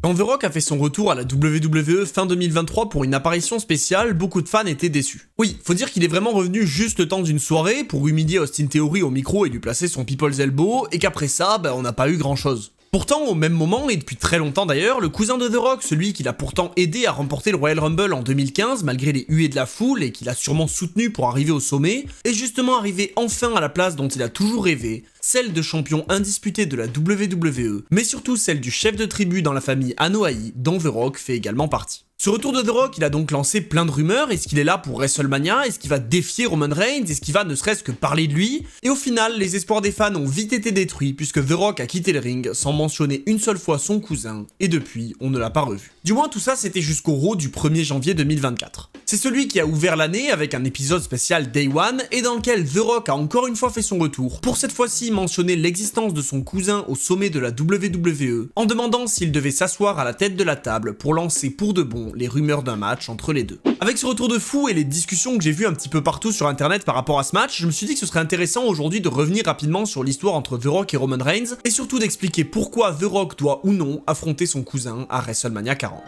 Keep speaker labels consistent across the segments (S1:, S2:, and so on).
S1: Quand The Rock a fait son retour à la WWE fin 2023 pour une apparition spéciale, beaucoup de fans étaient déçus. Oui, faut dire qu'il est vraiment revenu juste le temps d'une soirée pour humilier Austin Theory au micro et lui placer son People's Elbow, et qu'après ça, on n'a pas eu grand chose. Pourtant, au même moment, et depuis très longtemps d'ailleurs, le cousin de The Rock, celui qui l'a pourtant aidé à remporter le Royal Rumble en 2015 malgré les huées de la foule et qu'il a sûrement soutenu pour arriver au sommet, est justement arrivé enfin à la place dont il a toujours rêvé, celle de champion indisputé de la WWE, mais surtout celle du chef de tribu dans la famille Anoa'i, dont The Rock fait également partie. Ce retour de The Rock, il a donc lancé plein de rumeurs. Est-ce qu'il est là pour WrestleMania? Est-ce qu'il va défier Roman Reigns? Est-ce qu'il va ne serait-ce que parler de lui? Et au final, les espoirs des fans ont vite été détruits puisque The Rock a quitté le ring sans mentionner une seule fois son cousin, et depuis, on ne l'a pas revu. Du moins, tout ça, c'était jusqu'au Raw du 1er janvier 2024. C'est celui qui a ouvert l'année avec un épisode spécial Day One et dans lequel The Rock a encore une fois fait son retour, pour cette fois-ci mentionner l'existence de son cousin au sommet de la WWE, en demandant s'il devait s'asseoir à la tête de la table pour lancer pour de bon les rumeurs d'un match entre les deux. Avec ce retour de fou et les discussions que j'ai vues un petit peu partout sur internet par rapport à ce match, je me suis dit que ce serait intéressant aujourd'hui de revenir rapidement sur l'histoire entre The Rock et Roman Reigns, et surtout d'expliquer pourquoi The Rock doit ou non affronter son cousin à WrestleMania 40.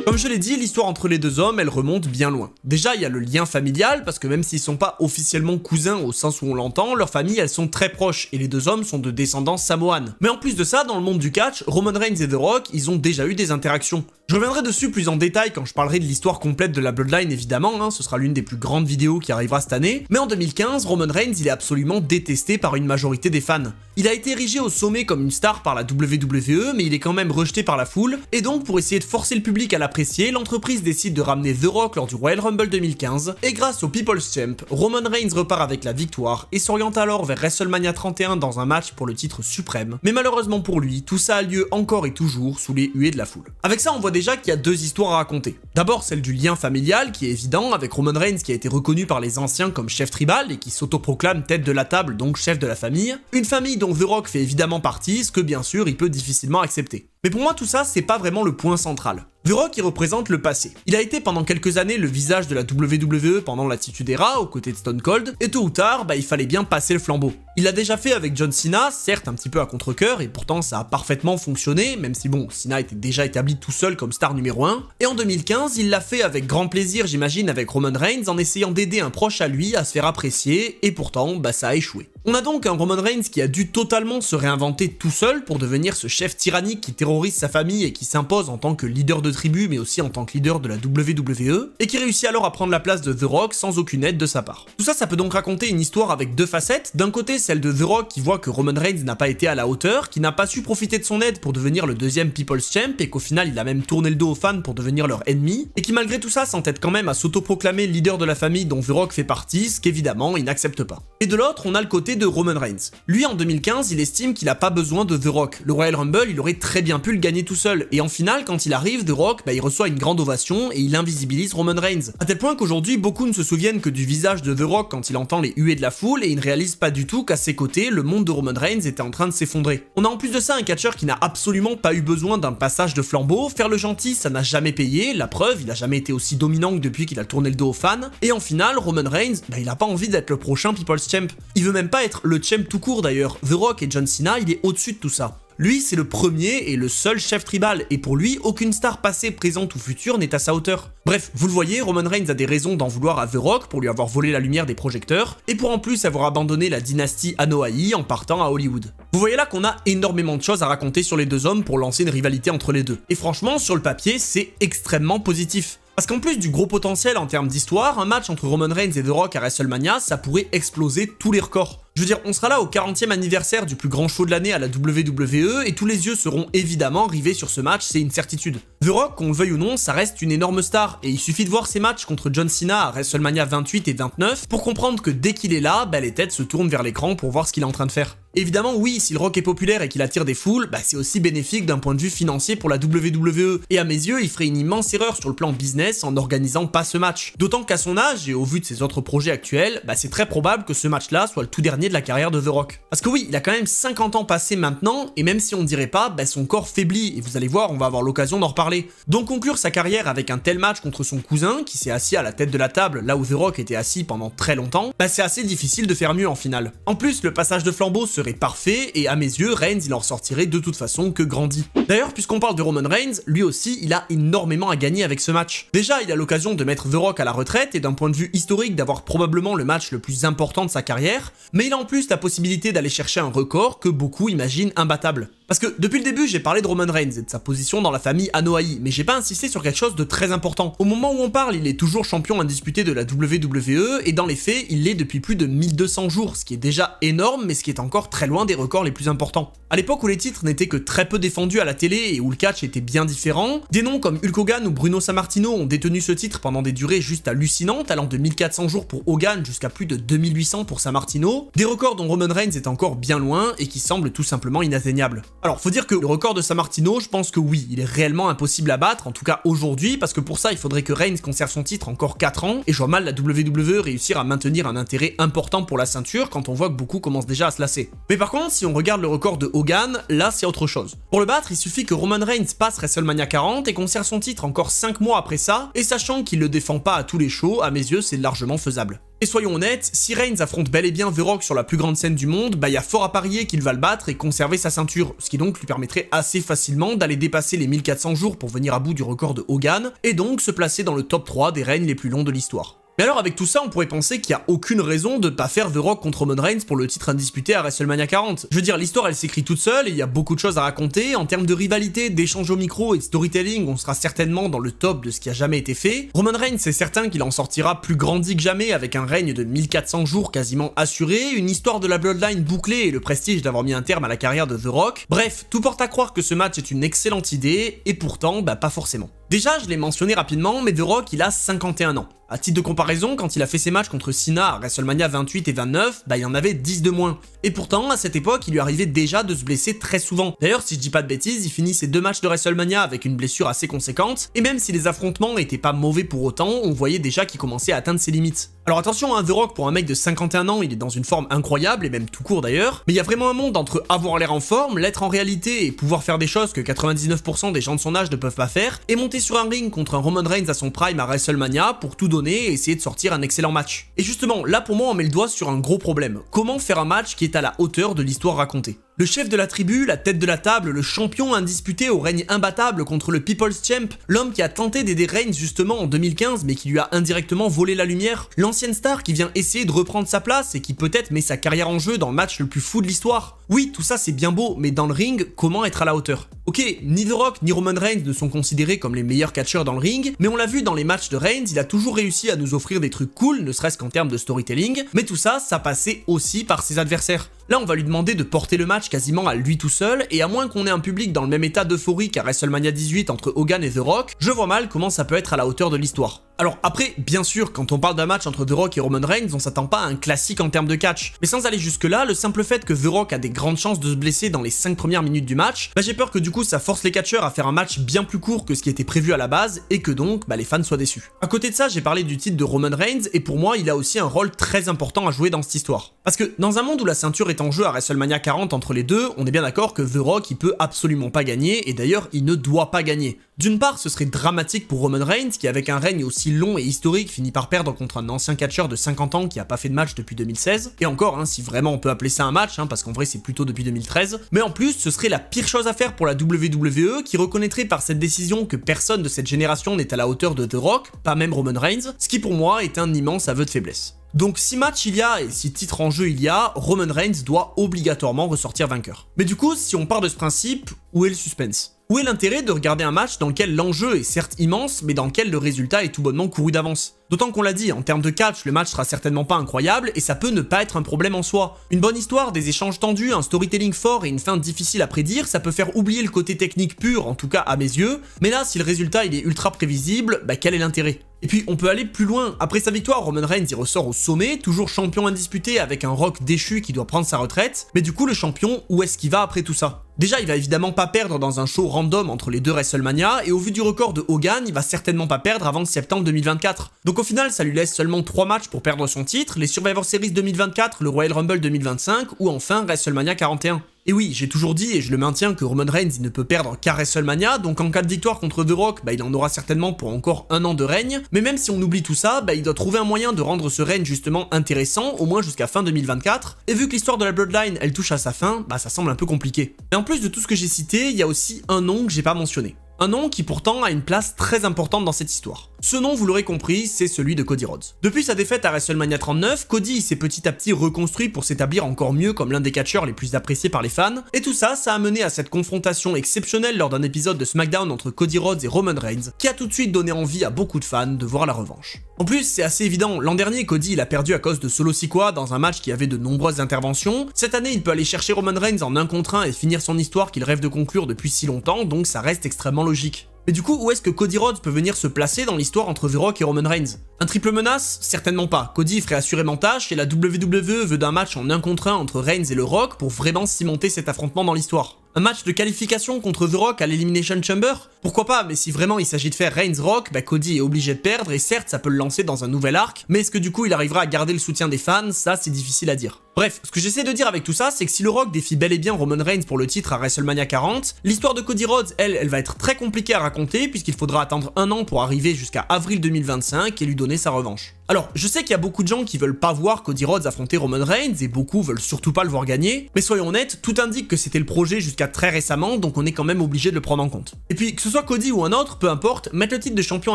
S1: Comme je l'ai dit, l'histoire entre les deux hommes, elle remonte bien loin. Déjà, il y a le lien familial, parce que même s'ils sont pas officiellement cousins au sens où on l'entend, leurs familles, elles sont très proches, et les deux hommes sont de descendance samoane. Mais en plus de ça, dans le monde du catch, Roman Reigns et The Rock, ils ont déjà eu des interactions. Je reviendrai dessus plus en détail quand je parlerai de l'histoire complète de la Bloodline évidemment, ce sera l'une des plus grandes vidéos qui arrivera cette année, mais en 2015, Roman Reigns il est absolument détesté par une majorité des fans. Il a été érigé au sommet comme une star par la WWE, mais il est quand même rejeté par la foule, et donc pour essayer de forcer le public à l'apprécier, l'entreprise décide de ramener The Rock lors du Royal Rumble 2015, et grâce au People's Champ, Roman Reigns repart avec la victoire et s'oriente alors vers WrestleMania 31 dans un match pour le titre suprême, mais malheureusement pour lui, tout ça a lieu encore et toujours sous les huées de la foule. Avec ça, on voit déjà qu'il y a deux histoires à raconter. D'abord celle du lien familial qui est évident avec Roman Reigns qui a été reconnu par les anciens comme chef tribal et qui s'autoproclame tête de la table donc chef de la famille. Une famille dont The Rock fait évidemment partie, ce que bien sûr il peut difficilement accepter. Mais pour moi tout ça c'est pas vraiment le point central. The Rock il représente le passé. Il a été pendant quelques années le visage de la WWE pendant l'Attitude Era aux côtés de Stone Cold, et tôt ou tard il fallait bien passer le flambeau. Il l'a déjà fait avec John Cena, certes un petit peu à contre-cœur et pourtant ça a parfaitement fonctionné, même si bon, Cena était déjà établi tout seul comme star numéro 1. Et en 2015 il l'a fait avec grand plaisir j'imagine avec Roman Reigns en essayant d'aider un proche à lui à se faire apprécier, et pourtant ça a échoué. On a donc un Roman Reigns qui a dû totalement se réinventer tout seul pour devenir ce chef tyrannique qui terrorise sa famille et qui s'impose en tant que leader de tribu mais aussi en tant que leader de la WWE, et qui réussit alors à prendre la place de The Rock sans aucune aide de sa part. Tout ça, ça peut donc raconter une histoire avec deux facettes. D'un côté, celle de The Rock qui voit que Roman Reigns n'a pas été à la hauteur, qui n'a pas su profiter de son aide pour devenir le deuxième People's Champ et qu'au final il a même tourné le dos aux fans pour devenir leur ennemi, et qui malgré tout ça s'entête quand même à s'autoproclamer leader de la famille dont The Rock fait partie, ce qu'évidemment il n'accepte pas. Et de l'autre, on a le côté de Roman Reigns. Lui en 2015, il estime qu'il a pas besoin de The Rock. Le Royal Rumble, il aurait très bien pu le gagner tout seul, et en finale, quand il arrive, The Rock, il reçoit une grande ovation et il invisibilise Roman Reigns. À tel point qu'aujourd'hui, beaucoup ne se souviennent que du visage de The Rock quand il entend les huées de la foule, et il ne réalise pas du tout qu'à ses côtés, le monde de Roman Reigns était en train de s'effondrer. On a en plus de ça un catcheur qui n'a absolument pas eu besoin d'un passage de flambeau. Faire le gentil, ça n'a jamais payé, la preuve, il a jamais été aussi dominant que depuis qu'il a tourné le dos aux fans, et en finale, Roman Reigns, il a pas envie d'être le prochain People's Champ. Il veut même pas être le champ tout court d'ailleurs. The Rock et John Cena, il est au-dessus de tout ça. Lui, c'est le premier et le seul chef tribal, et pour lui, aucune star passée, présente ou future n'est à sa hauteur. Bref, vous le voyez, Roman Reigns a des raisons d'en vouloir à The Rock pour lui avoir volé la lumière des projecteurs, et pour en plus avoir abandonné la dynastie Anoa'i en partant à Hollywood. Vous voyez là qu'on a énormément de choses à raconter sur les deux hommes pour lancer une rivalité entre les deux. Et franchement, sur le papier, c'est extrêmement positif. Parce qu'en plus du gros potentiel en termes d'histoire, un match entre Roman Reigns et The Rock à WrestleMania, ça pourrait exploser tous les records. Je veux dire, on sera là au 40e anniversaire du plus grand show de l'année à la WWE et tous les yeux seront évidemment rivés sur ce match, c'est une certitude. The Rock, qu'on le veuille ou non, ça reste une énorme star et il suffit de voir ses matchs contre John Cena à WrestleMania 28 et 29 pour comprendre que dès qu'il est là, les têtes se tournent vers l'écran pour voir ce qu'il est en train de faire. Évidemment, oui, si le Rock est populaire et qu'il attire des foules, c'est aussi bénéfique d'un point de vue financier pour la WWE. Et à mes yeux, il ferait une immense erreur sur le plan business en n'organisant pas ce match. D'autant qu'à son âge et au vu de ses autres projets actuels, c'est très probable que ce match-là soit le tout dernier dernier de la carrière de The Rock. Parce que oui, il a quand même 50 ans passés maintenant, et même si on dirait pas, bah son corps faiblit, et vous allez voir, on va avoir l'occasion d'en reparler. Donc conclure sa carrière avec un tel match contre son cousin, qui s'est assis à la tête de la table, là où The Rock était assis pendant très longtemps, bah c'est assez difficile de faire mieux en finale. En plus, le passage de flambeau serait parfait, et à mes yeux, Reigns il en ressortirait de toute façon que grandi. D'ailleurs, puisqu'on parle de Roman Reigns, lui aussi, il a énormément à gagner avec ce match. Déjà, il a l'occasion de mettre The Rock à la retraite, et d'un point de vue historique d'avoir probablement le match le plus important de sa carrière, mais il a en plus la possibilité d'aller chercher un record que beaucoup imaginent imbattable. Parce que depuis le début, j'ai parlé de Roman Reigns et de sa position dans la famille Anoa'i, mais j'ai pas insisté sur quelque chose de très important. Au moment où on parle, il est toujours champion indisputé de la WWE, et dans les faits, il l'est depuis plus de 1200 jours, ce qui est déjà énorme, mais ce qui est encore très loin des records les plus importants. À l'époque où les titres n'étaient que très peu défendus à la télé et où le catch était bien différent, des noms comme Hulk Hogan ou Bruno Sammartino ont détenu ce titre pendant des durées juste hallucinantes, allant de 1400 jours pour Hogan jusqu'à plus de 2800 pour Sammartino, des records dont Roman Reigns est encore bien loin et qui semblent tout simplement inatteignables. Alors, faut dire que le record de Sammartino, je pense que oui, il est réellement impossible à battre, en tout cas aujourd'hui, parce que pour ça, il faudrait que Reigns conserve son titre encore 4 ans, et je vois mal la WWE réussir à maintenir un intérêt important pour la ceinture quand on voit que beaucoup commencent déjà à se lasser. Mais par contre, si on regarde le record de Hogan, là c'est autre chose. Pour le battre, il suffit que Roman Reigns passe WrestleMania 40 et conserve son titre encore 5 mois après ça, et sachant qu'il le défend pas à tous les shows, à mes yeux c'est largement faisable. Et soyons honnêtes, si Reigns affronte bel et bien The Rock sur la plus grande scène du monde, bah y a fort à parier qu'il va le battre et conserver sa ceinture, ce qui donc lui permettrait assez facilement d'aller dépasser les 1400 jours pour venir à bout du record de Hogan, et donc se placer dans le top 3 des règnes les plus longs de l'histoire. Mais alors avec tout ça, on pourrait penser qu'il n'y a aucune raison de pas faire The Rock contre Roman Reigns pour le titre indisputé à WrestleMania 40. Je veux dire, l'histoire elle s'écrit toute seule et il y a beaucoup de choses à raconter. En termes de rivalité, d'échange au micro et de storytelling, on sera certainement dans le top de ce qui a jamais été fait. Roman Reigns, c'est certain qu'il en sortira plus grandi que jamais avec un règne de 1400 jours quasiment assuré, une histoire de la Bloodline bouclée et le prestige d'avoir mis un terme à la carrière de The Rock. Bref, tout porte à croire que ce match est une excellente idée, et pourtant, bah pas forcément. Déjà, je l'ai mentionné rapidement, mais The Rock, il a 51 ans. À titre de comparaison, quand il a fait ses matchs contre Cena à WrestleMania 28 et 29, bah il y en avait 10 de moins. Et pourtant, à cette époque, il lui arrivait déjà de se blesser très souvent. D'ailleurs, si je dis pas de bêtises, il finit ses 2 matchs de WrestleMania avec une blessure assez conséquente, et même si les affrontements étaient pas mauvais pour autant, on voyait déjà qu'il commençait à atteindre ses limites. Alors attention, hein, The Rock, pour un mec de 51 ans, il est dans une forme incroyable, et même tout court d'ailleurs, mais il y a vraiment un monde entre avoir l'air en forme, l'être en réalité, et pouvoir faire des choses que 99% des gens de son âge ne peuvent pas faire, et monter sur un ring contre un Roman Reigns à son prime à WrestleMania pour tout donner et essayer de sortir un excellent match. Et justement, là pour moi on met le doigt sur un gros problème. Comment faire un match qui est à la hauteur de l'histoire racontée? Le chef de la tribu, la tête de la table, le champion indisputé au règne imbattable contre le People's Champ, l'homme qui a tenté d'aider Reigns justement en 2015 mais qui lui a indirectement volé la lumière, l'ancienne star qui vient essayer de reprendre sa place et qui peut-être met sa carrière en jeu dans le match le plus fou de l'histoire. Oui, tout ça c'est bien beau, mais dans le ring, comment être à la hauteur? Ok, ni The Rock ni Roman Reigns ne sont considérés comme les meilleurs catcheurs dans le ring, mais on l'a vu dans les matchs de Reigns, il a toujours réussi à nous offrir des trucs cool, ne serait-ce qu'en termes de storytelling, mais tout ça, ça passait aussi par ses adversaires. Là, on va lui demander de porter le match quasiment à lui tout seul, et à moins qu'on ait un public dans le même état d'euphorie qu'à WrestleMania 18 entre Hogan et The Rock, je vois mal comment ça peut être à la hauteur de l'histoire. Alors après, bien sûr, quand on parle d'un match entre The Rock et Roman Reigns, on s'attend pas à un classique en termes de catch. Mais sans aller jusque là, le simple fait que The Rock a des grandes chances de se blesser dans les 5 premières minutes du match, bah j'ai peur que du coup ça force les catcheurs à faire un match bien plus court que ce qui était prévu à la base, et que donc, bah les fans soient déçus. À côté de ça, j'ai parlé du titre de Roman Reigns, et pour moi, il a aussi un rôle très important à jouer dans cette histoire. Parce que dans un monde où la ceinture est en jeu à WrestleMania 40 entre les deux, on est bien d'accord que The Rock il peut absolument pas gagner, et d'ailleurs il ne doit pas gagner. D'une part, ce serait dramatique pour Roman Reigns, qui avec un règne aussi long et historique finit par perdre contre un ancien catcheur de 50 ans qui a pas fait de match depuis 2016, et encore, hein, si vraiment on peut appeler ça un match, hein, parce qu'en vrai c'est plutôt depuis 2013, mais en plus ce serait la pire chose à faire pour la WWE, qui reconnaîtrait par cette décision que personne de cette génération n'est à la hauteur de The Rock, pas même Roman Reigns, ce qui pour moi est un immense aveu de faiblesse. Donc si match il y a et si titre en jeu il y a, Roman Reigns doit obligatoirement ressortir vainqueur. Mais du coup, si on part de ce principe, où est le suspense? Où est l'intérêt de regarder un match dans lequel l'enjeu est certes immense, mais dans lequel le résultat est tout bonnement couru d'avance? D'autant qu'on l'a dit, en termes de catch, le match sera certainement pas incroyable, et ça peut ne pas être un problème en soi. Une bonne histoire, des échanges tendus, un storytelling fort et une fin difficile à prédire, ça peut faire oublier le côté technique pur, en tout cas à mes yeux, mais là, si le résultat il est ultra prévisible, bah quel est l'intérêt? Et puis on peut aller plus loin. Après sa victoire, Roman Reigns y ressort au sommet, toujours champion indisputé avec un Rock déchu qui doit prendre sa retraite, mais du coup le champion, où est-ce qu'il va après tout ça? Déjà, il va évidemment pas perdre dans un show random entre les deux WrestleMania, et au vu du record de Hogan, il va certainement pas perdre avant septembre 2024. Donc au final, ça lui laisse seulement 3 matchs pour perdre son titre, les Survivor Series 2024, le Royal Rumble 2025 ou enfin WrestleMania 41. Et oui, j'ai toujours dit et je le maintiens que Roman Reigns il ne peut perdre qu'à WrestleMania, donc en cas de victoire contre The Rock, il en aura certainement pour encore 1 an de règne, mais même si on oublie tout ça, il doit trouver un moyen de rendre ce règne justement intéressant, au moins jusqu'à fin 2024, et vu que l'histoire de la Bloodline elle touche à sa fin, ça semble un peu compliqué. Et en plus de tout ce que j'ai cité, il y a aussi un nom que j'ai pas mentionné. Un nom qui pourtant a une place très importante dans cette histoire. Ce nom, vous l'aurez compris, c'est celui de Cody Rhodes. Depuis sa défaite à WrestleMania 39, Cody s'est petit à petit reconstruit pour s'établir encore mieux comme l'un des catcheurs les plus appréciés par les fans, et tout ça, ça a mené à cette confrontation exceptionnelle lors d'un épisode de SmackDown entre Cody Rhodes et Roman Reigns, qui a tout de suite donné envie à beaucoup de fans de voir la revanche. En plus, c'est assez évident, l'an dernier, Cody il a perdu à cause de Solo Sikoa dans un match qui avait de nombreuses interventions. Cette année, il peut aller chercher Roman Reigns en 1 contre 1 et finir son histoire qu'il rêve de conclure depuis si longtemps, donc ça reste extrêmement logique. Mais du coup, où est-ce que Cody Rhodes peut venir se placer dans l'histoire entre The Rock et Roman Reigns? Un triple menace? Certainement pas. Cody ferait assurément tâche et la WWE veut d'un match en 1 contre 1 entre Reigns et le Rock pour vraiment cimenter cet affrontement dans l'histoire. Un match de qualification contre The Rock à l'Elimination Chamber? Pourquoi pas, mais si vraiment il s'agit de faire Reigns-Rock, Cody est obligé de perdre et certes ça peut le lancer dans un nouvel arc, mais est-ce que du coup il arrivera à garder le soutien des fans? Ça c'est difficile à dire. Bref, ce que j'essaie de dire avec tout ça, c'est que si le Rock défie bel et bien Roman Reigns pour le titre à WrestleMania 40, l'histoire de Cody Rhodes, elle va être très compliquée à raconter puisqu'il faudra attendre 1 an pour arriver jusqu'à avril 2025 et lui donner sa revanche. Alors, je sais qu'il y a beaucoup de gens qui veulent pas voir Cody Rhodes affronter Roman Reigns et beaucoup veulent surtout pas le voir gagner, mais soyons honnêtes, tout indique que c'était le projet jusqu'à très récemment, donc on est quand même obligé de le prendre en compte. Et puis, que ce soit Cody ou un autre, peu importe, mettre le titre de champion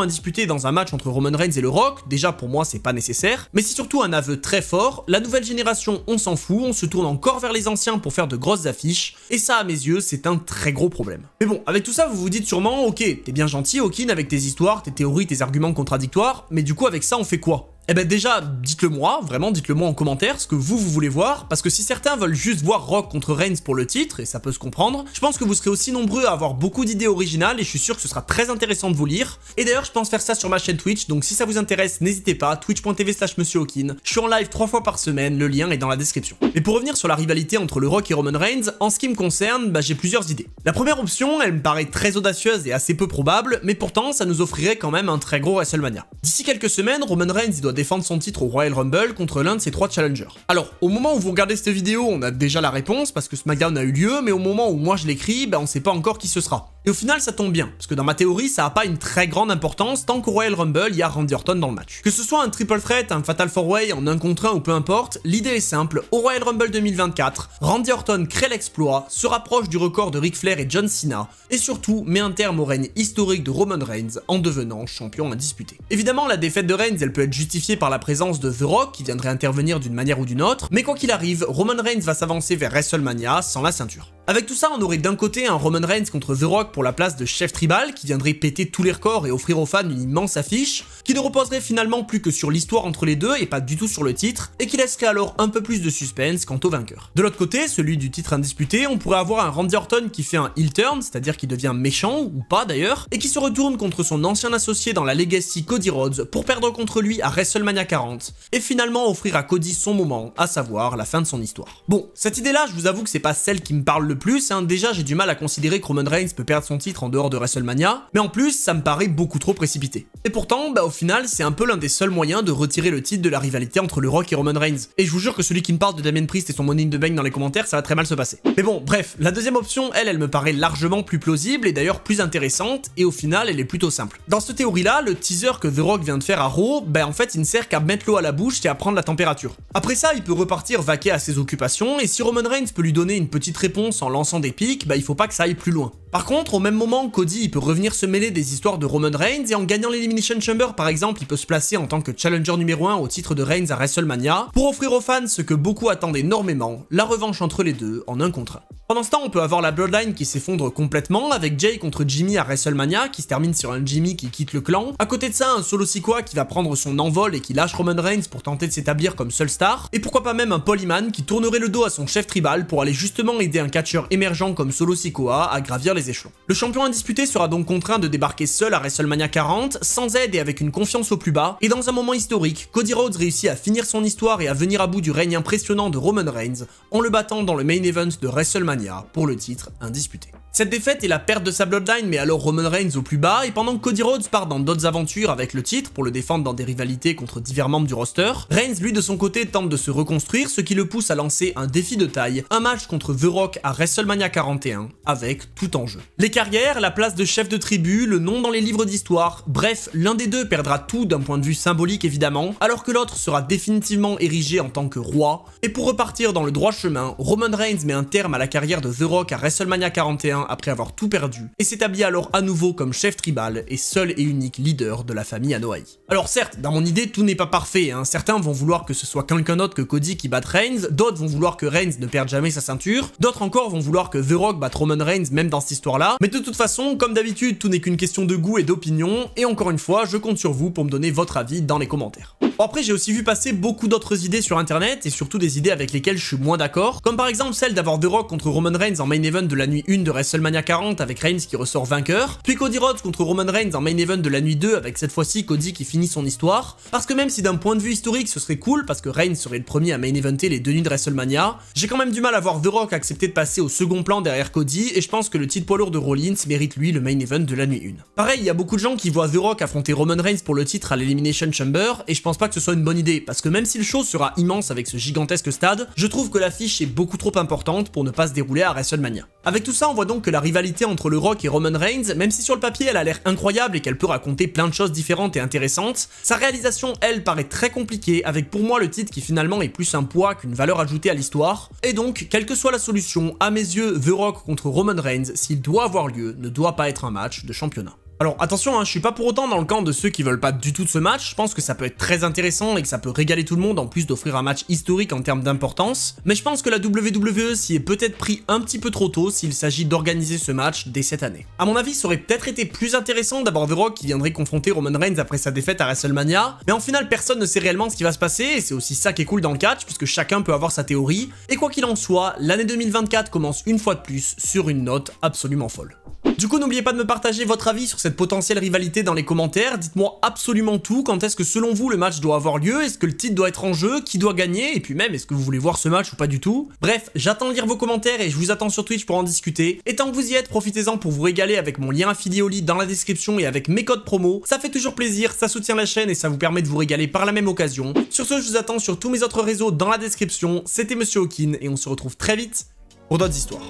S1: indisputé dans un match entre Roman Reigns et le Rock, déjà pour moi c'est pas nécessaire, mais c'est surtout un aveu très fort, la nouvelle génération on s'en fout, on se tourne encore vers les anciens pour faire de grosses affiches, et ça à mes yeux c'est un très gros problème. Mais bon, avec tout ça vous vous dites sûrement, ok, t'es bien gentil Hawkin avec tes histoires, tes théories, tes arguments contradictoires, mais du coup avec ça on fait quoi? Eh ben déjà, dites-le moi, vraiment dites-le moi en commentaire ce que vous voulez voir, parce que si certains veulent juste voir Rock contre Reigns pour le titre, et ça peut se comprendre, je pense que vous serez aussi nombreux à avoir beaucoup d'idées originales et je suis sûr que ce sera très intéressant de vous lire. Et d'ailleurs, je pense faire ça sur ma chaîne Twitch, donc si ça vous intéresse, n'hésitez pas, twitch.tv/Monsieur Hawkin. Je suis en live 3 fois par semaine, le lien est dans la description. Mais pour revenir sur la rivalité entre le Rock et Roman Reigns, en ce qui me concerne, j'ai plusieurs idées. La première option, elle me paraît très audacieuse et assez peu probable, mais pourtant ça nous offrirait quand même un très gros WrestleMania. D'ici quelques semaines, Roman Reigns il doit défendre son titre au Royal Rumble contre l'un de ses 3 challengers. Alors, au moment où vous regardez cette vidéo, on a déjà la réponse parce que SmackDown a eu lieu, mais au moment où moi je l'écris, on sait pas encore qui ce sera. Et au final, ça tombe bien, parce que dans ma théorie, ça a pas une très grande importance tant qu'au Royal Rumble, il y a Randy Orton dans le match. Que ce soit un triple threat, un fatal 4-way, en 1 contre 1 ou peu importe, l'idée est simple, au Royal Rumble 2024, Randy Orton crée l'exploit, se rapproche du record de Ric Flair et John Cena, et surtout met un terme au règne historique de Roman Reigns en devenant champion indisputé. Évidemment, la défaite de Reigns, elle peut être justifiée par la présence de The Rock, qui viendrait intervenir d'une manière ou d'une autre, mais quoi qu'il arrive, Roman Reigns va s'avancer vers WrestleMania sans la ceinture. Avec tout ça, on aurait d'un côté un Roman Reigns contre The Rock pour la place de chef tribal, qui viendrait péter tous les records et offrir aux fans une immense affiche, qui ne reposerait finalement plus que sur l'histoire entre les deux et pas du tout sur le titre, et qui laisserait alors un peu plus de suspense quant au vainqueur. De l'autre côté, celui du titre indisputé, on pourrait avoir un Randy Orton qui fait un heel turn, c'est-à-dire qui devient méchant, ou pas d'ailleurs, et qui se retourne contre son ancien associé dans la Legacy Cody Rhodes pour perdre contre lui à WrestleMania 40, et finalement offrir à Cody son moment, à savoir la fin de son histoire. Bon, cette idée-là, je vous avoue que c'est pas celle qui me parle le plus, déjà j'ai du mal à considérer que Roman Reigns peut perdre son titre en dehors de WrestleMania, mais en plus ça me paraît beaucoup trop précipité. Et pourtant, au final c'est un peu l'un des seuls moyens de retirer le titre de la rivalité entre le Rock et Roman Reigns. Et je vous jure que celui qui me parle de Damien Priest et son Money in the Bank dans les commentaires, ça va très mal se passer. Mais bon, bref, la deuxième option, elle me paraît largement plus plausible et d'ailleurs plus intéressante, et au final elle est plutôt simple. Dans cette théorie-là, le teaser que The Rock vient de faire à Raw, en fait il ne sert qu'à mettre l'eau à la bouche et à prendre la température. Après ça, il peut repartir vaquer à ses occupations, et si Roman Reigns peut lui donner une petite réponse en lançant des pics, il faut pas que ça aille plus loin. Par contre, au même moment, Cody il peut revenir se mêler des histoires de Roman Reigns et en gagnant l'Elimination Chamber par exemple, il peut se placer en tant que challenger numéro 1 au titre de Reigns à WrestleMania pour offrir aux fans ce que beaucoup attendent énormément, la revanche entre les deux en 1 contre 1. Pendant ce temps, on peut avoir la Bloodline qui s'effondre complètement avec Jay contre Jimmy à WrestleMania qui se termine sur un Jimmy qui quitte le clan. À côté de ça, un Solo Sikoa qui va prendre son envol et qui lâche Roman Reigns pour tenter de s'établir comme seule star. Et pourquoi pas même un Paul Heyman qui tournerait le dos à son chef tribal pour aller justement aider un catcheur émergent comme Solo Sikoa à gravir les échelons. Le champion indisputé sera donc contraint de débarquer seul à WrestleMania 40, sans aide et avec une confiance au plus bas, et dans un moment historique, Cody Rhodes réussit à finir son histoire et à venir à bout du règne impressionnant de Roman Reigns en le battant dans le main event de WrestleMania pour le titre indisputé. Cette défaite est la perte de sa bloodline mais alors Roman Reigns au plus bas, et pendant que Cody Rhodes part dans d'autres aventures avec le titre pour le défendre dans des rivalités contre divers membres du roster, Reigns lui de son côté tente de se reconstruire, ce qui le pousse à lancer un défi de taille, un match contre The Rock à WrestleMania 41, avec tout en jeu. Les carrières, la place de chef de tribu, le nom dans les livres d'histoire, bref, l'un des deux perdra tout d'un point de vue symbolique évidemment, alors que l'autre sera définitivement érigé en tant que roi, et pour repartir dans le droit chemin, Roman Reigns met un terme à la carrière de The Rock à WrestleMania 41 après avoir tout perdu, et s'établit alors à nouveau comme chef tribal et seul et unique leader de la famille Anoa'i. Alors certes, dans mon idée, tout n'est pas parfait, hein. Certains vont vouloir que ce soit quelqu'un d'autre que Cody qui batte Reigns, d'autres vont vouloir que Reigns ne perde jamais sa ceinture, d'autres encore vont vouloir que The Rock batte Roman Reigns même dans cette histoire-là, mais de toute façon, comme d'habitude, tout n'est qu'une question de goût et d'opinion, et encore une fois, je compte sur vous pour me donner votre avis dans les commentaires. Bon, après, j'ai aussi vu passer beaucoup d'autres idées sur internet, et surtout des idées avec lesquelles je suis moins d'accord, comme par exemple celle d'avoir The Rock contre Roman Reigns en main event de la nuit 1 de WrestleMania 40 avec Reigns qui ressort vainqueur, puis Cody Rhodes contre Roman Reigns en main event de la nuit 2 avec cette fois-ci Cody qui finit son histoire, parce que même si d'un point de vue historique ce serait cool, parce que Reigns serait le premier à main eventer les deux nuits de WrestleMania, j'ai quand même du mal à voir The Rock accepter de passer au second plan derrière Cody, et je pense que le titre poids lourd de Rollins mérite lui le main event de la nuit 1. Pareil, il y a beaucoup de gens qui voient The Rock affronter Roman Reigns pour le titre à l'Elimination Chamber, et je pense pas que ce soit une bonne idée, parce que même si le show sera immense avec ce gigantesque stade, je trouve que l'affiche est beaucoup trop importante pour ne pas se dérouler à WrestleMania. Avec tout ça, on voit donc que la rivalité entre The Rock et Roman Reigns, même si sur le papier elle a l'air incroyable et qu'elle peut raconter plein de choses différentes et intéressantes, sa réalisation elle paraît très compliquée, avec pour moi le titre qui finalement est plus un poids qu'une valeur ajoutée à l'histoire, et donc quelle que soit la solution, à mes yeux, The Rock contre Roman Reigns, s'il doit avoir lieu, ne doit pas être un match de championnat. Alors attention, hein, je suis pas pour autant dans le camp de ceux qui veulent pas du tout de ce match, je pense que ça peut être très intéressant et que ça peut régaler tout le monde en plus d'offrir un match historique en termes d'importance, mais je pense que la WWE s'y est peut-être pris un petit peu trop tôt s'il s'agit d'organiser ce match dès cette année. À mon avis, ça aurait peut-être été plus intéressant d'avoir The Rock qui viendrait confronter Roman Reigns après sa défaite à WrestleMania, mais en final personne ne sait réellement ce qui va se passer, et c'est aussi ça qui est cool dans le catch, puisque chacun peut avoir sa théorie, et quoi qu'il en soit, l'année 2024 commence une fois de plus sur une note absolument folle. Du coup, n'oubliez pas de me partager votre avis sur cette potentielle rivalité dans les commentaires, dites-moi absolument tout, quand est-ce que selon vous le match doit avoir lieu, est-ce que le titre doit être en jeu, qui doit gagner, et puis même est-ce que vous voulez voir ce match ou pas du tout. Bref, j'attends de lire vos commentaires et je vous attends sur Twitch pour en discuter, et tant que vous y êtes, profitez-en pour vous régaler avec mon lien affilié au lit dans la description et avec mes codes promo, ça fait toujours plaisir, ça soutient la chaîne et ça vous permet de vous régaler par la même occasion. Sur ce, je vous attends sur tous mes autres réseaux dans la description, c'était Monsieur Hawkin et on se retrouve très vite pour d'autres histoires.